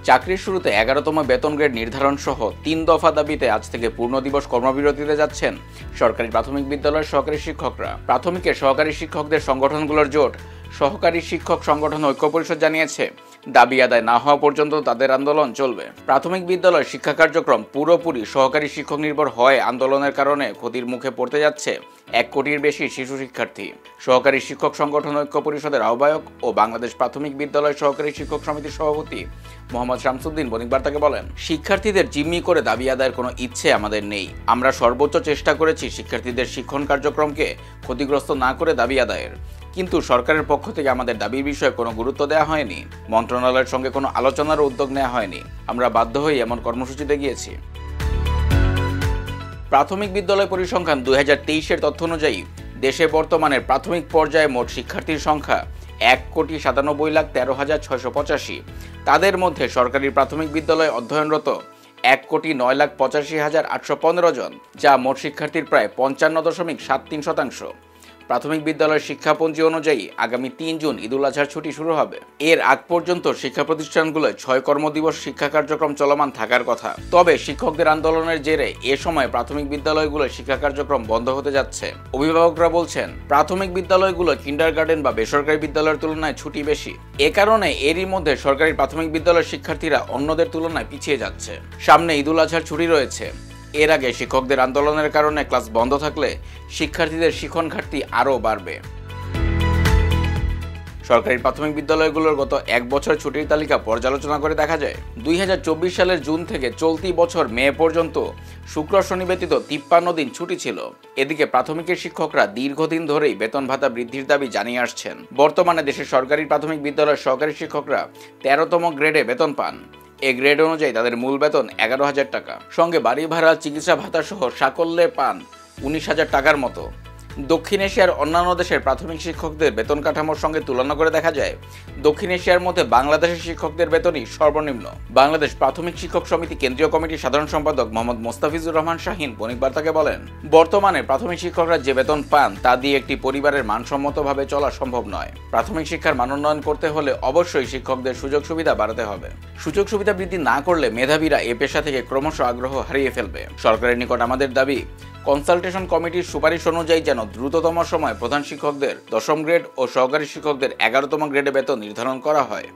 চাকরির শুরুতে 11তম বেতন গ্রেড নির্ধারণ সহ 3 দফা দাবিতে আজ থেকে পূর্ণ দিবস কর্মবিরতিতে যাচ্ছেন সরকারি প্রাথমিক বিদ্যালয়ের সহকারী শিক্ষকরা। প্রাথমিকের সহকারী শিক্ষকদের সংগঠনগুলোর জোট সহকারী শিক্ষক সংগঠন ঐক্য পরিষদ জানিয়েছে, দাবি আদায় না হওয়া পর্যন্ত তাদের আন্দোলন চলবে। প্রাথমিক বিদ্যালয়ের শিক্ষা কার্যক্রম পুরোপুরি সহকারী শিক্ষক নির্ভর হয় আন্দোলনের কারণে ক্ষতির মুখে পড়তে যাচ্ছে 1 কোটির বেশি শিশু শিক্ষার্থী। সহকারী শিক্ষক সংগঠন ঐক্য পরিষদের আহ্বায়ক ও বাংলাদেশ প্রাথমিক বিদ্যালয় সহকারী শিক্ষক সমিতির সভাপতি মোহাম্মদ শামসুদ্দিন বণিক বার্তাকে বলেন, শিক্ষার্থীদের জিম্মি করে দাবি আদায়ের কোনো ইচ্ছে আমাদের নেই। আমরা সর্বোচ্চ চেষ্টা করেছি শিক্ষার্থীদের শিক্ষণ কার্যক্রমকে ক্ষতিগ্রস্ত না করে দাবি আদায়ের, কিন্তু সরকারের পক্ষ থেকে আমাদের দাবির বিষয়ে কোনো গুরুত্ব দেওয়া হয়নি। মন্ত্রণালয়ের সঙ্গে কোনো আলোচনার উদ্যোগ নেওয়া হয়নি। আমরা বাধ্য হয়ে এমন কর্মসূচিতে গিয়েছি। প্রাথমিক বিদ্যালয় পরিসংখ্যান 2023-এর তথ্য অনুযায়ী দেশে বর্তমানে প্রাথমিক পর্যায়ে মোট শিক্ষার্থীর সংখ্যা 1,97,13,685। তাদের মধ্যে সরকারি প্রাথমিক বিদ্যালয়ে অধ্যয়নরত 1,09,85,815 জন, যা মোট শিক্ষার্থীর প্রায় 55.73%। প্রাথমিক বিদ্যালয়ের শিক্ষাপঞ্জি অনুযায়ী আগামী 3 জুন ঈদুল আজহার ছুটি শুরু হবে। এর আগ পর্যন্ত শিক্ষা প্রতিষ্ঠানগুলোয় 6 কর্মদিবস শিক্ষা কার্যক্রম চলমান থাকার কথা। তবে শিক্ষকদের আন্দোলনের জেরে এ সময় প্রাথমিক বিদ্যালয়গুলোয় শিক্ষা কার্যক্রম বন্ধ হতে যাচ্ছে। অভিভাবকরা বলছেন, প্রাথমিক বিদ্যালয়গুলো কিন্ডারগার্টেন বা বেসরকারি বিদ্যালয়ের তুলনায় ছুটি বেশি। এ কারণে এরই মধ্যে সরকারি প্রাথমিক বিদ্যালয়ের শিক্ষার্থীরা অন্যদের তুলনায় পিছিয়ে যাচ্ছে। সামনে ঈদুল আজহার ছুটি রয়েছে। এর আগে শিক্ষকদের আন্দোলনের কারণে ক্লাস বন্ধ থাকলে শিক্ষার্থীদের শিক্ষণ ঘাটতি আরও বাড়বে। সরকারি প্রাথমিক বিদ্যালয়গুলোর গত 1 বছর ছুটির তালিকা পর্যালোচনা করে দেখা যায়, 2024 সালের জুন থেকে চলতি বছর মে পর্যন্ত শুক্র শনি ব্যতীত 53 দিন ছুটি ছিল। এদিকে প্রাথমিকের শিক্ষকরা দীর্ঘদিন ধরেই বেতন ভাতা বৃদ্ধির দাবি জানিয়ে আসছেন। বর্তমানে দেশের সরকারি প্রাথমিক বিদ্যালয়ের সহকারী শিক্ষকরা 13তম গ্রেডে বেতন পান। এই গ্রেড অনুযায়ী তাদের মূল বেতন 11,000 টাকা, সঙ্গে বাড়ি ভাড়া, চিকিৎসা ভাতা সহ সাকল্যে পান 19,000 টাকার মতো। দক্ষিণ এশিয়ার অন্যান্য দেশের প্রাথমিক শিক্ষকদের বেতন কাঠামোর সঙ্গে তুলনা করে দেখা যায়, দক্ষিণ এশিয়ার মধ্যে বাংলাদেশের শিক্ষকদের বেতনই সর্বনিম্ন। বাংলাদেশ প্রাথমিক শিক্ষক সমিতি কেন্দ্রীয় কমিটির সাধারণ সম্পাদক মোহাম্মদ মোস্তাফিজুর রহমান শাহিন বণিক বার্তাকে বলেন, বর্তমানে প্রাথমিক শিক্ষকরা যে বেতন পান তা দিয়ে একটি পরিবারের মানসম্মতভাবে চলা সম্ভব নয়। প্রাথমিক শিক্ষার মান উন্নয়ন করতে হলে অবশ্যই শিক্ষকদের সুযোগ সুবিধা বাড়াতে হবে। সুযোগ সুবিধা বৃদ্ধি না করলে মেধাবীরা এ পেশা থেকে ক্রমশ আগ্রহ হারিয়ে ফেলবে। সরকারের নিকট আমাদের দাবি, কনসালটেশন কমিটির সুপারিশ অনুযায়ী যেন দ্রুততম সময়ে প্রধান শিক্ষকদের 10ম গ্রেড ও সহকারী শিক্ষকদের 11তম গ্রেডে বেতন নির্ধারণ করা হয়।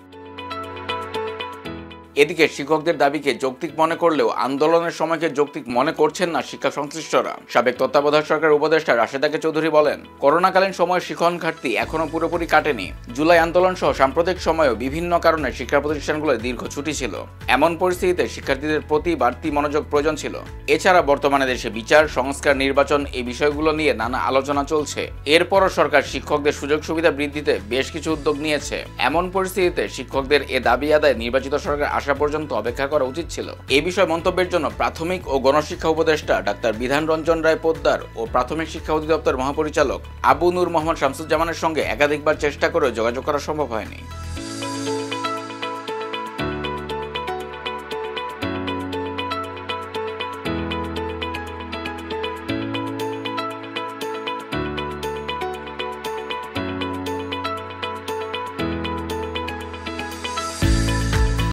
এদিকে শিক্ষকদের দাবিকে যৌক্তিক মনে করলেও আন্দোলনের সময়কে যৌক্তিক মনে করছেন না শিক্ষা সংশ্লিষ্টরা। সাবেক তত্ত্বাবধায়ক সরকারের উপদেষ্টা রাশেদা কে চৌধুরী বলেন, করোনাকালীন সময়ে শিক্ষণ ঘাটতি এখনো পুরোপুরি কাটেনি। জুলাই আন্দোলন সহ সাম্প্রতিক সময়েও বিভিন্ন কারণে শিক্ষা প্রতিষ্ঠানগুলোয় দীর্ঘ ছুটি ছিল। এমন পরিস্থিতিতে শিক্ষার্থীদের প্রতি বাড়তি মনোযোগ প্রয়োজন ছিল। এছাড়া বর্তমানে দেশে বিচার, সংস্কার, নির্বাচন এই বিষয়গুলো নিয়ে নানা আলোচনা চলছে। এরপরও সরকার শিক্ষকদের সুযোগ সুবিধা বৃদ্ধিতে বেশ কিছু উদ্যোগ নিয়েছে। এমন পরিস্থিতিতে শিক্ষকদের এ দাবি আদায় নির্বাচিত সরকার আসা পর্যন্ত অপেক্ষা করা উচিত ছিল। এই বিষয়ে মন্তব্যের জন্য প্রাথমিক ও গণশিক্ষা উপদেষ্টা ডাক্তার বিধান রঞ্জন রায় পোদ্দার ও প্রাথমিক শিক্ষা অধিদপ্তর মহাপরিচালক আবু নূর মোহাম্মদ শামসুজ্জামানের সঙ্গে একাধিকবার চেষ্টা করেও যোগাযোগ করা সম্ভব হয়নি।